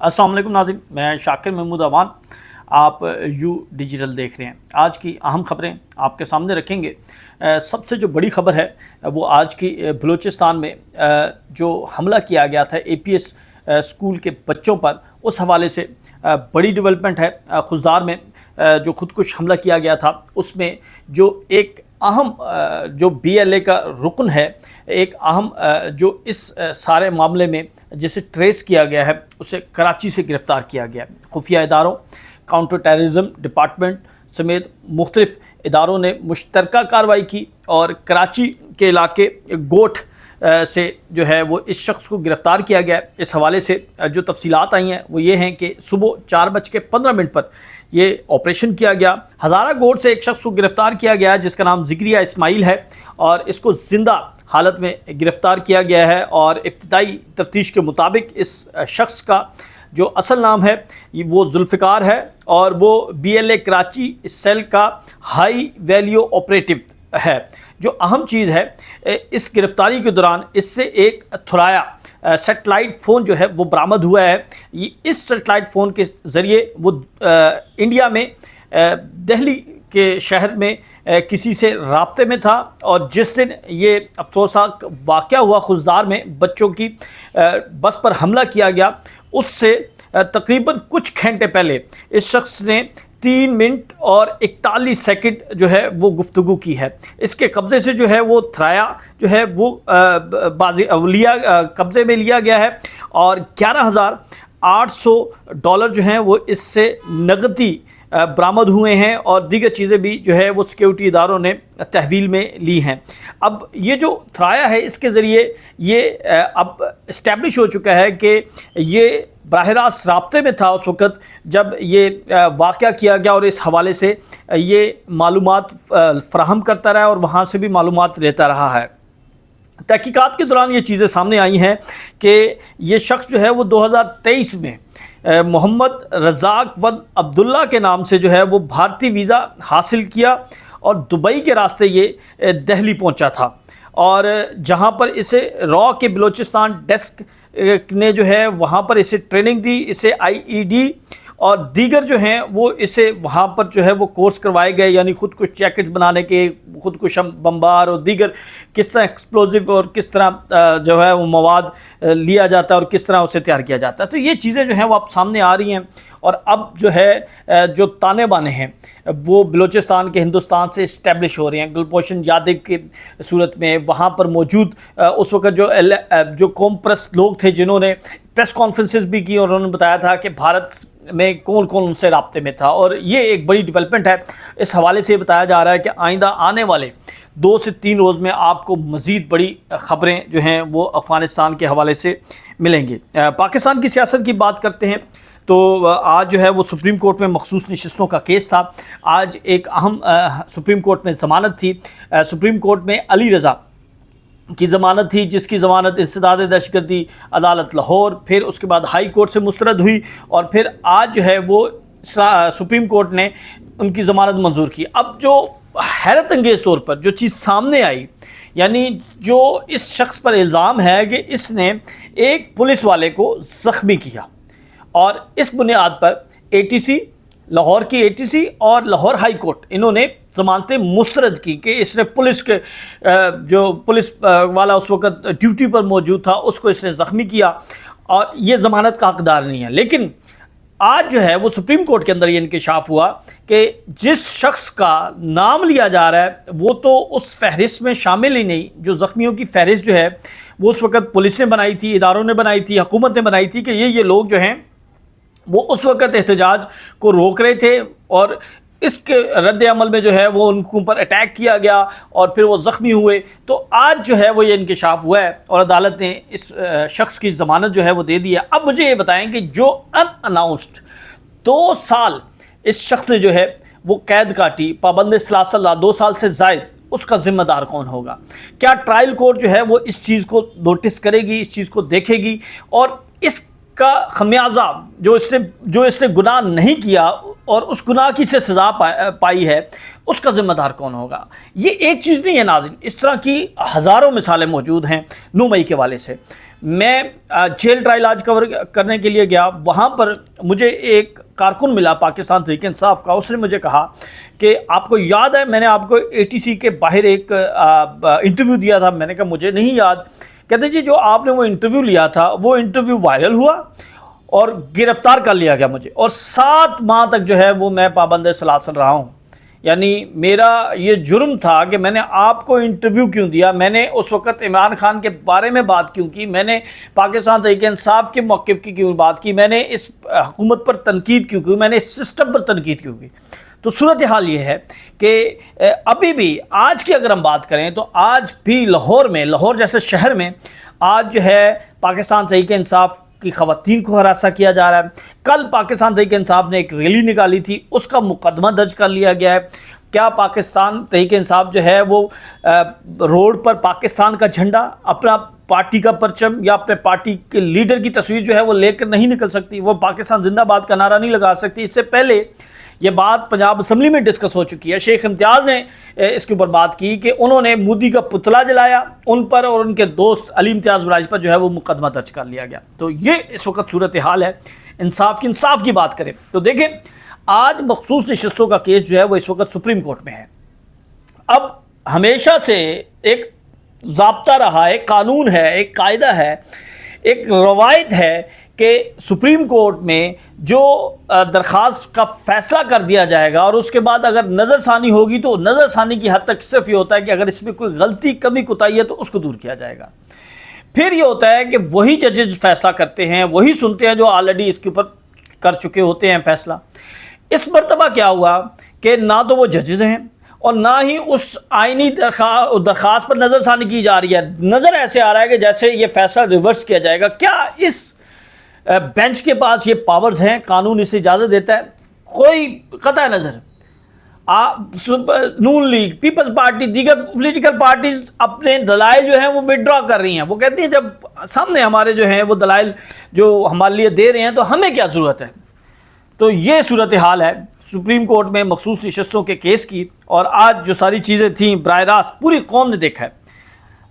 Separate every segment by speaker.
Speaker 1: السلام علیکم ناظرین، میں شاکر محمود امان، آپ یو ڈیجیٹل دیکھ رہے ہیں۔ آج کی اہم خبریں آپ کے سامنے رکھیں گے۔ سب سے جو بڑی خبر ہے وہ آج کی بلوچستان میں جو حملہ کیا گیا تھا اے پی ایس اسکول کے بچوں پر، اس حوالے سے بڑی ڈیولپمنٹ ہے۔ خزدار میں جو خودکش حملہ کیا گیا تھا، اس میں جو ایک اہم جو بی ایل اے کا رکن ہے، ایک اہم جو اس سارے معاملے میں جسے ٹریس کیا گیا ہے، اسے کراچی سے گرفتار کیا گیا ہے۔ خفیہ اداروں، کاؤنٹر ٹیررزم ڈپارٹمنٹ سمیت مختلف اداروں نے مشترکہ کارروائی کی اور کراچی کے علاقے گوٹھ سے جو ہے وہ اس شخص کو گرفتار کیا گیا ہے۔ اس حوالے سے جو تفصیلات آئی ہیں وہ یہ ہیں کہ صبح 4:15 پر یہ آپریشن کیا گیا۔ ہزارہ گوٹھ سے ایک شخص کو گرفتار کیا گیا ہے جس کا نام ذکریہ اسماعیل ہے، اور اس کو زندہ حالت میں گرفتار کیا گیا ہے، اور ابتدائی تفتیش کے مطابق اس شخص کا جو اصل نام ہے وہ ذوالفقار ہے، اور وہ B L A Karachi cell کا ہائی ویلیو آپریٹو ہے۔ جو اہم چیز ہے اس گرفتاری کے دوران اس سے ایک تھرایا سیٹلائٹ فون جو ہے وہ برآمد ہوا ہے۔ اس سیٹلائٹ فون کے ذریعے وہ انڈیا میں دہلی کے شہر میں کسی سے رابطے میں تھا، اور جس دن یہ افسوسناک واقعہ ہوا خزدار میں بچوں کی بس پر حملہ کیا گیا، اس سے تقریباً کچھ گھنٹے پہلے اس شخص نے 3 منٹ اور 41 سیکنڈ جو ہے وہ گفتگو کی ہے۔ اس کے قبضے سے جو ہے وہ تھرایا جو ہے وہ قبضے میں لیا گیا ہے، اور $11,800 جو ہیں وہ اس سے نقدی برآمد ہوئے ہیں، اور دیگر چیزیں بھی جو ہے وہ سیکیورٹی اداروں نے تحویل میں لی ہیں۔ اب یہ جو تھرایا ہے اس کے ذریعے یہ اب اسٹیبلش ہو چکا ہے کہ یہ براہ راست رابطے میں تھا اس وقت جب یہ واقعہ کیا گیا، اور اس حوالے سے یہ معلومات فراہم کرتا رہا اور وہاں سے بھی معلومات لیتا رہا ہے۔ تحقیقات کے دوران یہ چیزیں سامنے آئی ہیں کہ یہ شخص جو ہے وہ 2023 میں محمد رزاق ود عبداللہ کے نام سے جو ہے وہ بھارتی ویزا حاصل کیا، اور دبئی کے راستے یہ دہلی پہنچا تھا، اور جہاں پر اسے را کے بلوچستان ڈیسک نے جو ہے وہاں پر اسے ٹریننگ دی، اسے آئی ای ڈی اور دیگر جو ہیں وہ اسے وہاں پر جو ہے وہ کورس کروائے گئے، یعنی خودکش جیکٹس بنانے کے، خودکش بمبار اور دیگر کس طرح ایکسپلوزیو اور کس طرح جو ہے وہ مواد لیا جاتا ہے اور کس طرح اسے تیار کیا جاتا ہے۔ تو یہ چیزیں جو ہیں وہ اب سامنے آ رہی ہیں، اور اب جو ہے جو تانے بانے ہیں وہ بلوچستان کے ہندوستان سے اسٹیبلش ہو رہے ہیں۔ گلبھوشن یادو کی صورت میں وہاں پر موجود اس وقت جو قوم پرست لوگ تھے جنہوں نے پریس کانفرنسز بھی کی، اور انہوں نے بتایا تھا کہ بھارت میں کون کون ان سے رابطے میں تھا، اور یہ ایک بڑی ڈیولپمنٹ ہے۔ اس حوالے سے یہ بتایا جا رہا ہے کہ آئندہ آنے والے 2 سے 3 روز میں آپ کو مزید بڑی خبریں جو ہیں وہ افغانستان کے حوالے سے ملیں گی۔ پاکستان کی سیاست کی بات کرتے ہیں تو آج جو ہے وہ سپریم کورٹ میں مخصوص نشستوں کا کیس تھا۔ آج ایک اہم سپریم کورٹ میں ضمانت تھی۔ سپریم کورٹ میں علی رضا کی ضمانت تھی، جس کی ضمانت انسداد دہشت گردی عدالت لاہور، پھر اس کے بعد ہائی کورٹ سے مسترد ہوئی، اور پھر آج جو ہے وہ سپریم کورٹ نے ان کی ضمانت منظور کی۔ اب جو حیرت انگیز طور پر جو چیز سامنے آئی، یعنی جو اس شخص پر الزام ہے کہ اس نے ایک پولیس والے کو زخمی کیا، اور اس بنیاد پر اے ٹی سی لاہور کی اے ٹی سی اور لاہور ہائی کورٹ انہوں نے ضمانتیں مسترد کی کہ اس نے پولیس کے جو پولیس والا اس وقت ڈیوٹی پر موجود تھا اس کو اس نے زخمی کیا، اور یہ ضمانت کا حقدار نہیں ہے۔ لیکن آج جو ہے وہ سپریم کورٹ کے اندر یہ انکشاف ہوا کہ جس شخص کا نام لیا جا رہا ہے وہ تو اس فہرست میں شامل ہی نہیں۔ جو زخمیوں کی فہرست جو ہے وہ اس وقت پولیس نے بنائی تھی، اداروں نے بنائی تھی، حکومت نے بنائی تھی کہ یہ لوگ جو ہیں وہ اس وقت احتجاج کو روک رہے تھے، اور اس کے رد عمل میں جو ہے وہ ان کے اوپر اٹیک کیا گیا اور پھر وہ زخمی ہوئے۔ تو آج جو ہے وہ یہ انکشاف ہوا ہے، اور عدالت نے اس شخص کی ضمانت جو ہے وہ دے دی ہے۔ اب مجھے یہ بتائیں کہ جو ان اناؤنسڈ 2 سال اس شخص نے جو ہے وہ قید کاٹی، پابند سلاسل 2 سال سے زائد، اس کا ذمہ دار کون ہوگا؟ کیا ٹرائل کورٹ جو ہے وہ اس چیز کو نوٹس کرے گی، اس چیز کو دیکھے گی، اور اس کا خمیازہ جو اس نے گناہ نہیں کیا اور اس گناہ کی سے سزا پائی ہے، اس کا ذمہ دار کون ہوگا؟ یہ ایک چیز نہیں ہے ناظرین، اس طرح کی ہزاروں مثالیں موجود ہیں 9 مئی کے والے سے۔ میں جیل ٹرائل آج کور کرنے کے لیے گیا، وہاں پر مجھے ایک کارکن ملا پاکستان تحریک انصاف کا، اس نے مجھے کہا کہ آپ کو یاد ہے میں نے آپ کو ATC کے باہر ایک انٹرویو دیا تھا؟ میں نے کہا مجھے نہیں یاد۔ کہتے جی جو آپ نے وہ انٹرویو لیا تھا وہ انٹرویو وائرل ہوا اور گرفتار کر لیا گیا مجھے، اور 7 ماہ تک جو ہے وہ میں پابند سلاسل رہا ہوں۔ یعنی میرا یہ جرم تھا کہ میں نے آپ کو انٹرویو کیوں دیا، میں نے اس وقت عمران خان کے بارے میں بات کیوں کی، میں نے پاکستان تحریک انصاف کے موقف کی کیوں بات کی، میں نے اس حکومت پر تنقید کیوں کی، میں نے اس سسٹم پر تنقید کیوں کی۔ تو صورتحال یہ ہے کہ ابھی بھی آج کی اگر ہم بات کریں تو آج بھی لاہور میں، لاہور جیسے شہر میں آج جو ہے پاکستان تحریک انصاف کی خواتین کو ہراساں کیا جا رہا ہے۔ کل پاکستان تحریک انصاف نے ایک ریلی نکالی تھی، اس کا مقدمہ درج کر لیا گیا ہے۔ کیا پاکستان تحریک انصاف جو ہے وہ روڈ پر پاکستان کا جھنڈا، اپنا پارٹی کا پرچم یا اپنے پارٹی کے لیڈر کی تصویر جو ہے وہ لے کر نہیں نکل سکتی، وہ پاکستان زندہ باد کا نعرہ نہیں لگا سکتی؟ اس سے پہلے یہ بات پنجاب اسمبلی میں ڈسکس ہو چکی ہے، شیخ امتیاز نے اس کے اوپر بات کی کہ انہوں نے مودی کا پتلا جلایا، ان پر اور ان کے دوست علی امتیاز براج پر جو ہے وہ مقدمہ درج کر لیا گیا۔ تو یہ اس وقت صورتحال ہے۔ انصاف کی بات کریں تو دیکھیں آج مخصوص نشستوں کا کیس جو ہے وہ اس وقت سپریم کورٹ میں ہے۔ اب ہمیشہ سے ایک ضابطہ رہا ہے، ایک قانون ہے، ایک قاعدہ ہے، ایک روایت ہے کہ سپریم کورٹ میں جو درخواست کا فیصلہ کر دیا جائے گا اور اس کے بعد اگر نظر ثانی ہوگی تو نظر ثانی کی حد تک صرف یہ ہوتا ہے کہ اگر اس میں کوئی غلطی کمی کوتاہی ہے تو اس کو دور کیا جائے گا۔ پھر یہ ہوتا ہے کہ وہی ججز فیصلہ کرتے ہیں، وہی سنتے ہیں جو آلریڈی اس کے اوپر کر چکے ہوتے ہیں فیصلہ۔ اس مرتبہ کیا ہوا کہ نہ تو وہ ججز ہیں اور نہ ہی اس آئینی درخواست پر نظر ثانی کی جا رہی ہے۔ نظر ایسے آ رہا ہے کہ جیسے یہ فیصلہ ریورس کیا جائے گا۔ کیا اس بینچ کے پاس یہ پاورز ہیں؟ قانون اسے اجازت دیتا ہے؟ کوئی قطع نظر نون لیگ، پیپلز پارٹی، دیگر پولیٹیکل پارٹیز اپنے دلائل جو ہیں وہ وڈرا کر رہی ہیں۔ وہ کہتی ہیں جب سامنے ہمارے جو ہیں وہ دلائل جو ہمارے لیے دے رہے ہیں تو ہمیں کیا ضرورت ہے۔ تو یہ صورتحال ہے سپریم کورٹ میں مخصوص نشستوں کے کیس کی، اور آج جو ساری چیزیں تھیں براہ راست پوری قوم نے دیکھا ہے۔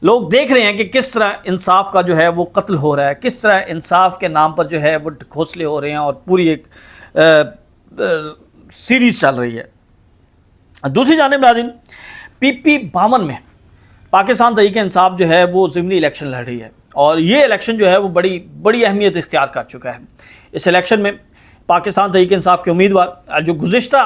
Speaker 1: لوگ دیکھ رہے ہیں کہ کس طرح انصاف کا جو ہے وہ قتل ہو رہا ہے، کس طرح انصاف کے نام پر جو ہے وہ گھونسلے ہو رہے ہیں، اور پوری ایک سیریز چل رہی ہے۔ دوسری جانب ناظرین، PP-52 میں پاکستان تحریک انصاف جو ہے وہ ضمنی الیکشن لڑ رہی ہے، اور یہ الیکشن جو ہے وہ بڑی اہمیت اختیار کر چکا ہے۔ اس الیکشن میں پاکستان تحریک انصاف کے امیدوار جو گزشتہ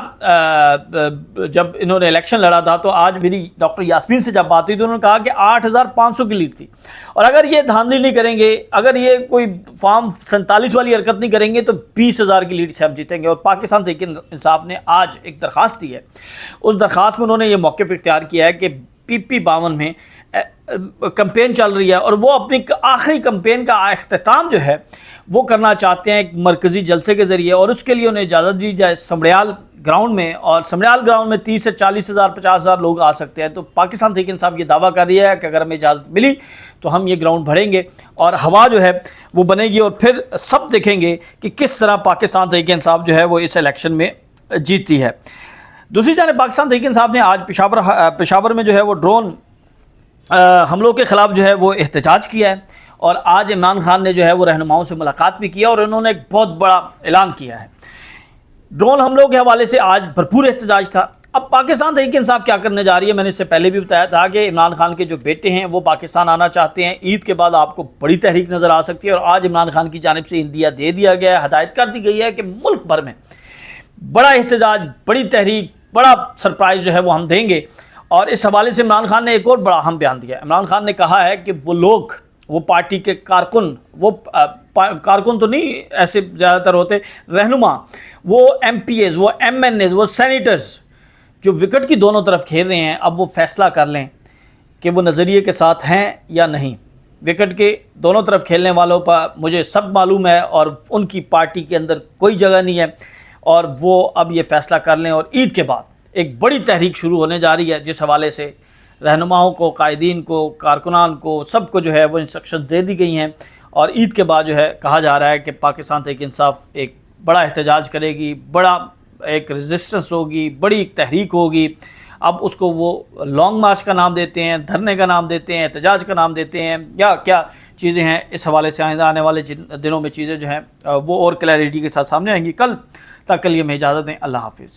Speaker 1: جب انہوں نے الیکشن لڑا تھا تو آج میری ڈاکٹر یاسمین سے جب بات ہوئی تو انہوں نے کہا کہ 8500 کی لیڈ تھی، اور اگر یہ دھاندلی نہیں کریں گے، اگر یہ کوئی فارم 47 والی حرکت نہیں کریں گے تو 20000 کی لیڈ سے ہم جیتیں گے۔ اور پاکستان تحریک انصاف نے آج ایک درخواست دی ہے، اس درخواست میں انہوں نے یہ موقف اختیار کیا ہے کہ PP-52 میں کمپین چل رہی ہے اور وہ اپنی آخری کمپین کا اختتام جو ہے وہ کرنا چاہتے ہیں ایک مرکزی جلسے کے ذریعے، اور اس کے لیے انہیں اجازت دی جائے سمڑیال گراؤنڈ میں، اور سمڑیال گراؤنڈ میں 30 سے 40,000 50,000 لوگ آ سکتے ہیں۔ تو پاکستان تحریک انصاف یہ دعویٰ کر رہی ہے کہ اگر ہمیں اجازت ملی تو ہم یہ گراؤنڈ بھریں گے اور ہوا جو ہے وہ بنے گی، اور پھر سب دیکھیں گے کہ کس طرح پاکستان تحریک انصاف جو ہے وہ اس الیکشن میں جیتتی ہے۔ دوسری جانب پاکستان تحریک انصاف نے آج پشاور میں جو ہے وہ ڈرون حملوں کے خلاف جو ہے وہ احتجاج کیا ہے، اور آج عمران خان نے جو ہے وہ رہنماؤں سے ملاقات بھی کیا اور انہوں نے ایک بہت بڑا اعلان کیا ہے۔ ڈرون حملوں کے حوالے سے آج بھرپور احتجاج تھا۔ اب پاکستان تحریک انصاف کیا کرنے جا رہی ہے؟ میں نے اس سے پہلے بھی بتایا تھا کہ عمران خان کے جو بیٹے ہیں وہ پاکستان آنا چاہتے ہیں، عید کے بعد آپ کو بڑی تحریک نظر آ سکتی ہے، اور آج عمران خان کی جانب سے عندیہ دے دیا گیا ہے، ہدایت کر دی گئی ہے کہ ملک بھر میں بڑا احتجاج، بڑی تحریک، بڑا سرپرائز جو ہے وہ ہم دیں گے۔ اور اس حوالے سے عمران خان نے ایک اور بڑا اہم بیان دیا ہے۔ عمران خان نے کہا ہے کہ وہ لوگ، وہ پارٹی کے کارکن، وہ کارکن تو نہیں ایسے زیادہ تر ہوتے، رہنما، وہ MPs، وہ MNAs، وہ سینیٹرز جو وکٹ کی دونوں طرف کھیل رہے ہیں، اب وہ فیصلہ کر لیں کہ وہ نظریے کے ساتھ ہیں یا نہیں۔ وکٹ کے دونوں طرف کھیلنے والوں پر مجھے سب معلوم ہے اور ان کی پارٹی کے اندر کوئی جگہ نہیں ہے، اور وہ اب یہ فیصلہ کر لیں۔ اور عید کے بعد ایک بڑی تحریک شروع ہونے جا رہی ہے، جس حوالے سے رہنماؤں کو، قائدین کو، کارکنان کو، سب کو جو ہے وہ انسٹرکشن دے دی گئی ہیں، اور عید کے بعد جو ہے کہا جا رہا ہے کہ پاکستان تحریک انصاف ایک بڑا احتجاج کرے گی، بڑا ایک ریزسٹنس ہوگی، بڑی ایک تحریک ہوگی۔ اب اس کو وہ لانگ مارچ کا نام دیتے ہیں، دھرنے کا نام دیتے ہیں، احتجاج کا نام دیتے ہیں، یا کیا چیزیں ہیں اس حوالے سے آئندہ آنے والے دنوں میں چیزیں جو ہیں وہ اور کلیئرٹی کے ساتھ سامنے آئیں گی. کل تک کے لیے میں اجازت دیں. اللہ حافظ.